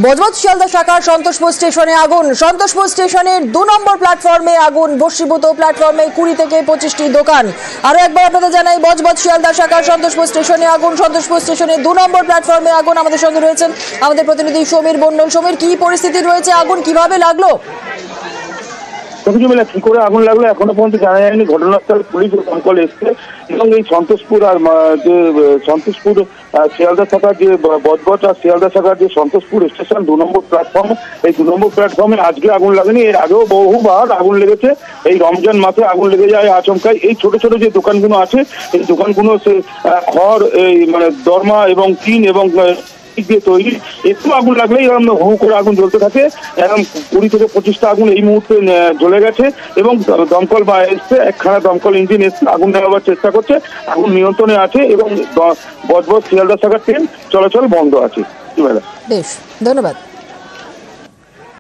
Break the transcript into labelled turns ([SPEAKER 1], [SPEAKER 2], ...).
[SPEAKER 1] বজবজ শিয়ালদা শাখার সন্তোষপুর স্টেশনে আগুন। সন্তোষপুর স্টেশনের 2 নম্বর প্ল্যাটফর্মে আগুন। বর্ষীভূত প্ল্যাটফর্মে 20 থেকে 25টি দোকান। আরো একবার আপনাদের জানাই, বজবজ শিয়ালদা শাখার সন্তোষপুর স্টেশনে আগুন। সন্তোষপুর স্টেশনের 2 নম্বর প্ল্যাটফর্মে আগুন। আমাদের সঙ্গে রয়েছেন আমাদের প্রতিনিধি সমীর মণ্ডল। সমীর, কি পরিস্থিতি রয়েছে, আগুন কিভাবে লাগলো?
[SPEAKER 2] কি করে আগুন লাগলো এখনো পর্যন্ত জানা যায়নি। ঘটনাস্থলে পুলিশ ও দমকল এসছে এবং এই সন্তোষপুর আর যে সন্তোষপুর শিয়ালদা শাখার যে বজবজ আর শিয়ালদা শাখার যে সন্তোষপুর স্টেশন 2 নম্বর প্ল্যাটফর্ম, এই 2 নম্বর প্ল্যাটফর্মে আজকে আগুন লাগেনি, এর আগেও বহুবার আগুন লেগেছে। এই রমজান মাসে আগুন লেগে যায় আচমকায়। এই ছোট ছোট যে দোকানগুলো আছে, এই দোকানগুলো সে খড়, এই মানে দরমা এবং টিন এবং দিয়ে তৈরি। একটু আগুন লাগলে এরকম হু করে আগুন জ্বলতে থাকে। এরকম 20 থেকে 25টা আগুন এই মুহূর্তে জ্বলে গেছে এবং দমকল বা এসছে, একখানা দমকল ইঞ্জিন এসছে, আগুন নেওয়ার চেষ্টা করছে। আগুন নিয়ন্ত্রণে আছে এবং বজবজ শিয়ালদা শাখার ট্রেন চলাচল বন্ধ আছে।
[SPEAKER 1] বেশ, ধন্যবাদ।